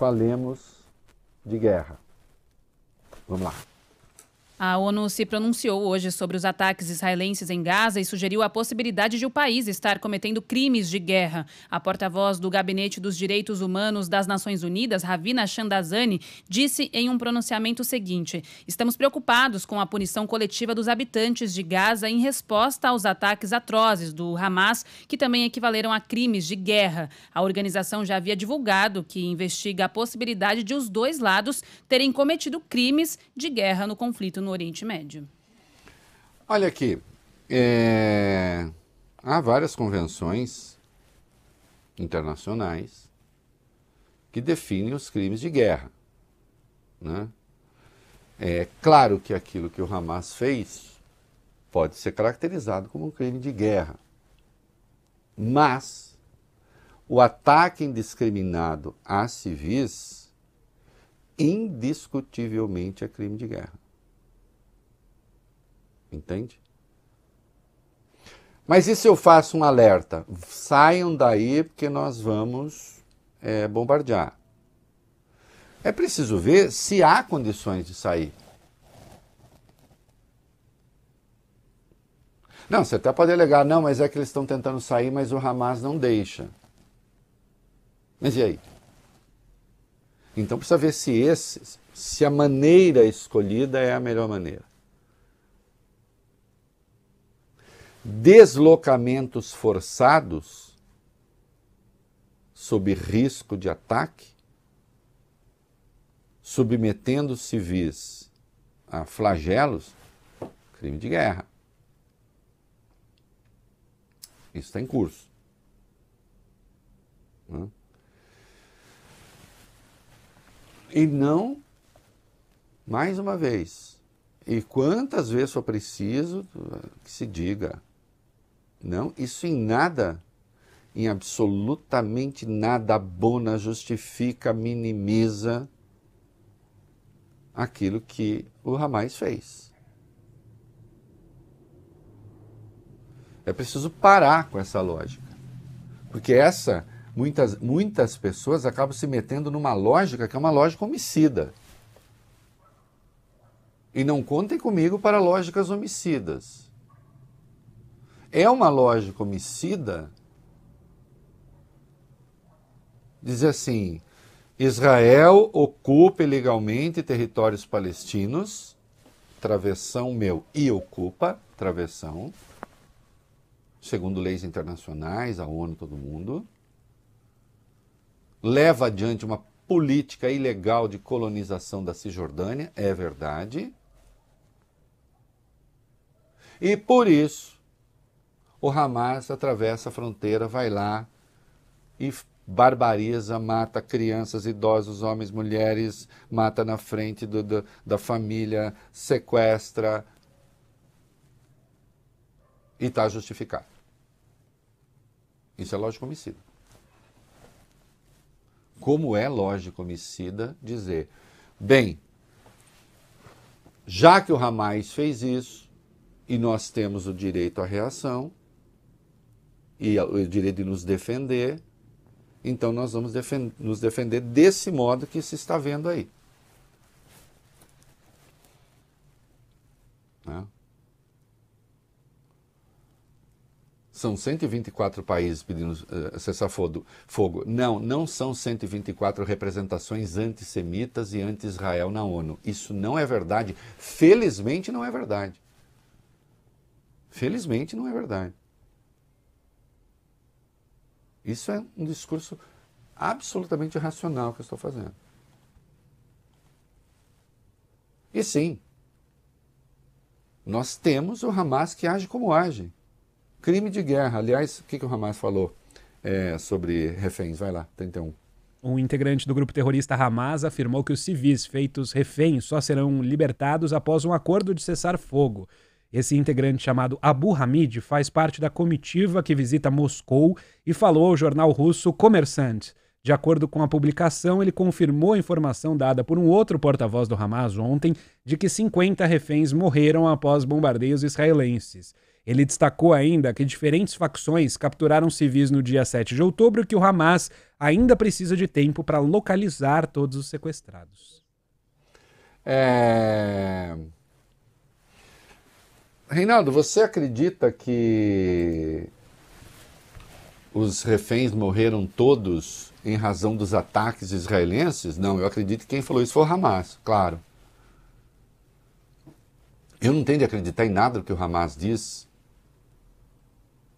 falemos de guerra. Vamos lá. A ONU se pronunciou hoje sobre os ataques israelenses em Gaza e sugeriu a possibilidade de o país estar cometendo crimes de guerra. A porta-voz do Gabinete dos Direitos Humanos das Nações Unidas, Ravina Shamdasani, disse em um pronunciamento o seguinte: estamos preocupados com a punição coletiva dos habitantes de Gaza em resposta aos ataques atrozes do Hamas, que também equivaleram a crimes de guerra. A organização já havia divulgado que investiga a possibilidade de os dois lados terem cometido crimes de guerra no conflito no Oriente Médio. Olha aqui, há várias convenções internacionais que definem os crimes de guerra, né? É claro que aquilo que o Hamas fez pode ser caracterizado como um crime de guerra, mas o ataque indiscriminado a civis indiscutivelmente é crime de guerra. Entende? Mas e se eu faço um alerta? Saiam daí porque nós vamos bombardear. É preciso ver se há condições de sair. Não, você até pode alegar, não, mas é que eles estão tentando sair, mas o Hamas não deixa. Mas e aí? Então precisa ver se a maneira escolhida é a melhor maneira. Deslocamentos forçados, sob risco de ataque, submetendo civis a flagelos, crime de guerra. Isso está em curso. E não, mais uma vez, e quantas vezes for preciso que se diga, não, isso em nada, em absolutamente nada abona, justifica, minimiza aquilo que o Hamas fez. É preciso parar com essa lógica, porque muitas pessoas acabam se metendo numa lógica que é uma lógica homicida. E não contem comigo para lógicas homicidas. É uma lógica homicida dizer assim: Israel ocupa ilegalmente territórios palestinos, travessão meu, e ocupa, travessão, segundo leis internacionais, a ONU, todo mundo, leva adiante uma política ilegal de colonização da Cisjordânia, é verdade, e por isso o Hamas atravessa a fronteira, vai lá e barbariza, mata crianças, idosos, homens, mulheres, mata na frente da família, sequestra e está justificado. Isso é lógico homicida. Como é lógico homicida dizer, bem, já que o Hamas fez isso e nós temos o direito à reação e o direito de nos defender, então nós vamos nos defender desse modo que se está vendo aí. Né? São 124 países pedindo cessar-fogo. Não são 124 representações antissemitas e anti-Israel na ONU. Isso não é verdade. Felizmente não é verdade. Felizmente não é verdade. Isso é um discurso absolutamente irracional que eu estou fazendo. E sim, nós temos o Hamas que age como age. Crime de guerra. Aliás, o que o Hamas falou sobre reféns? Vai lá, 31. Um integrante do grupo terrorista Hamas afirmou que os civis feitos reféns só serão libertados após um acordo de cessar-fogo. Esse integrante, chamado Abu Hamid, faz parte da comitiva que visita Moscou e falou ao jornal russo Kommersant. De acordo com a publicação, ele confirmou a informação dada por um outro porta-voz do Hamas ontem de que 50 reféns morreram após bombardeios israelenses. Ele destacou ainda que diferentes facções capturaram civis no dia 7 de outubro e que o Hamas ainda precisa de tempo para localizar todos os sequestrados. Reinaldo, você acredita que os reféns morreram todos em razão dos ataques israelenses? Não, eu acredito que quem falou isso foi o Hamas, claro. Eu não tenho de acreditar em nada do que o Hamas diz,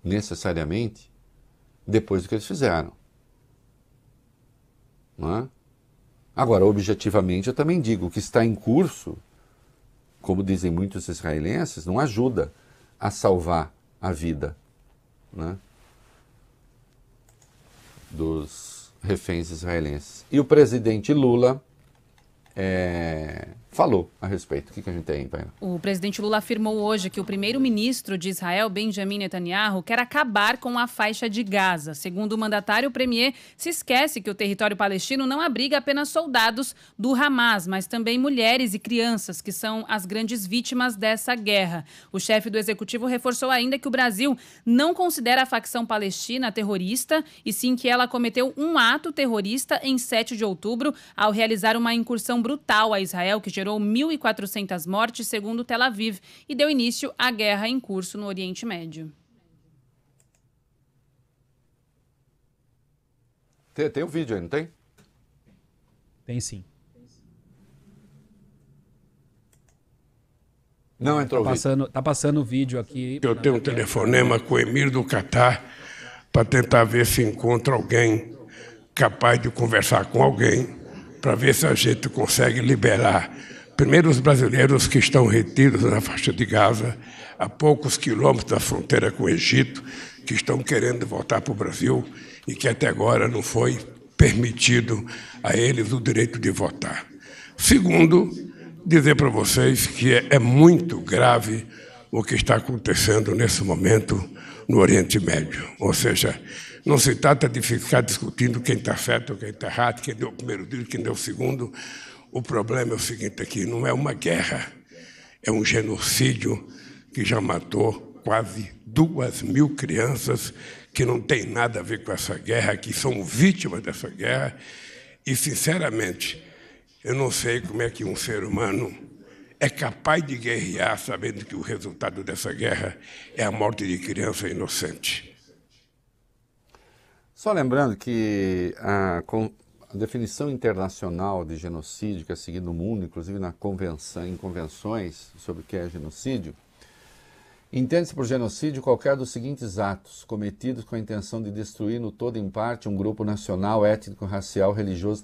necessariamente, depois do que eles fizeram. Não é? Agora, objetivamente, eu também digo que está em curso, como dizem muitos israelenses, não ajuda a salvar a vida, né, dos reféns israelenses. E o presidente Lula falou a respeito. O que a gente tem, Paina? O presidente Lula afirmou hoje que o primeiro-ministro de Israel, Benjamin Netanyahu, quer acabar com a faixa de Gaza. Segundo o mandatário, o premier se esquece que o território palestino não abriga apenas soldados do Hamas, mas também mulheres e crianças, que são as grandes vítimas dessa guerra. O chefe do executivo reforçou ainda que o Brasil não considera a facção palestina terrorista, e sim que ela cometeu um ato terrorista em 7 de outubro, ao realizar uma incursão brutal a Israel, que gerou 1.400 mortes, segundo Tel Aviv, e deu início à guerra em curso no Oriente Médio. Tem um vídeo aí, não tem? Tem sim. Não entrou o vídeo. Tá passando o vídeo aqui. Eu tenho um telefonema com o emir do Catar para tentar ver se encontra alguém capaz de conversar com alguém, para ver se a gente consegue liberar primeiro os brasileiros que estão retidos na faixa de Gaza, a poucos quilômetros da fronteira com o Egito, que estão querendo voltar para o Brasil e que até agora não foi permitido a eles o direito de votar. Segundo, dizer para vocês que é muito grave o que está acontecendo nesse momento no Oriente Médio. Ou seja, não se trata de ficar discutindo quem está certo, quem está errado, quem deu o primeiro tiro, quem deu o segundo. O problema é o seguinte aqui, não é uma guerra, é um genocídio que já matou quase 2.000 crianças que não tem nada a ver com essa guerra, que são vítimas dessa guerra. E, sinceramente, eu não sei como é que um ser humano é capaz de guerrear sabendo que o resultado dessa guerra é a morte de criança inocente. Só lembrando que a definição internacional de genocídio, que é seguida no mundo, inclusive em convenções sobre o que é genocídio, entende-se por genocídio qualquer dos seguintes atos cometidos com a intenção de destruir no todo em parte um grupo nacional, étnico, racial, religioso,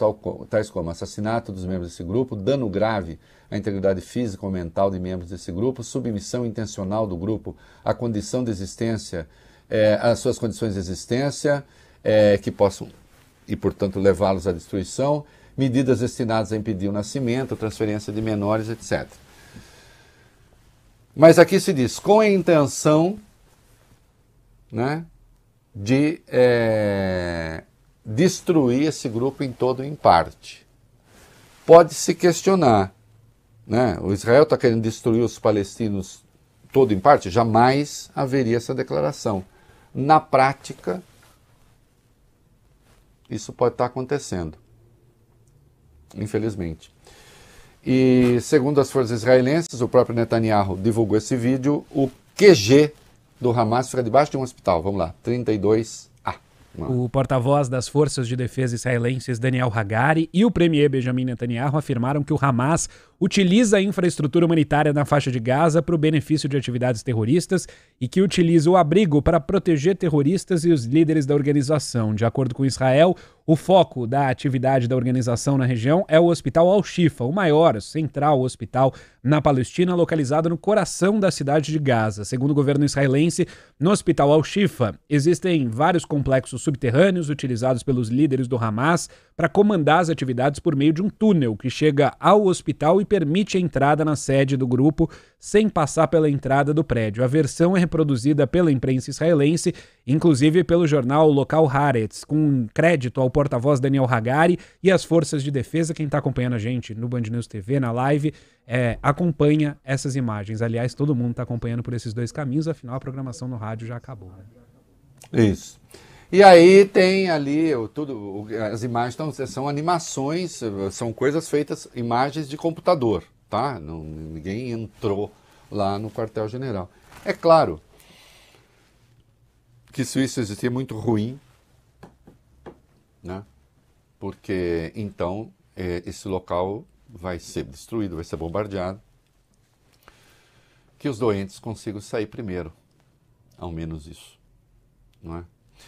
tais como assassinato dos membros desse grupo, dano grave à integridade física ou mental de membros desse grupo, submissão intencional do grupo à condição de existência, às suas condições de existência, que possam, e portanto levá-los à destruição, medidas destinadas a impedir o nascimento, transferência de menores, etc. Mas aqui se diz, com a intenção, né, de destruir esse grupo em todo ou em parte. Pode-se questionar, né, o Israel está querendo destruir os palestinos todo em parte? Jamais haveria essa declaração. Na prática, isso pode estar acontecendo, infelizmente. E, segundo as forças israelenses, o próprio Netanyahu divulgou esse vídeo, o QG do Hamas fica debaixo de um hospital. Vamos lá, 32A. O porta-voz das Forças de Defesa israelenses, Daniel Hagari, e o premier Benjamin Netanyahu afirmaram que o Hamas utiliza a infraestrutura humanitária na faixa de Gaza para o benefício de atividades terroristas e que utiliza o abrigo para proteger terroristas e os líderes da organização. De acordo com Israel, o foco da atividade da organização na região é o Hospital Al-Shifa, o maior central hospital na Palestina, localizado no coração da cidade de Gaza. Segundo o governo israelense, no Hospital Al-Shifa existem vários complexos subterrâneos utilizados pelos líderes do Hamas para comandar as atividades por meio de um túnel que chega ao hospital e permite a entrada na sede do grupo sem passar pela entrada do prédio. A versão é reproduzida pela imprensa israelense, inclusive pelo jornal local Haaretz, com crédito ao porta-voz Daniel Hagari e às forças de defesa. Quem está acompanhando a gente no Band News TV, na live, acompanha essas imagens. Aliás, todo mundo está acompanhando por esses dois caminhos, afinal a programação no rádio já acabou. Né? Isso. E aí tem ali, as imagens são animações, são coisas feitas, imagens de computador, tá? Ninguém entrou lá no quartel-general. É claro que se isso existir é muito ruim, né? Porque então esse local vai ser destruído, vai ser bombardeado, que os doentes consigam sair primeiro, ao menos isso, não é?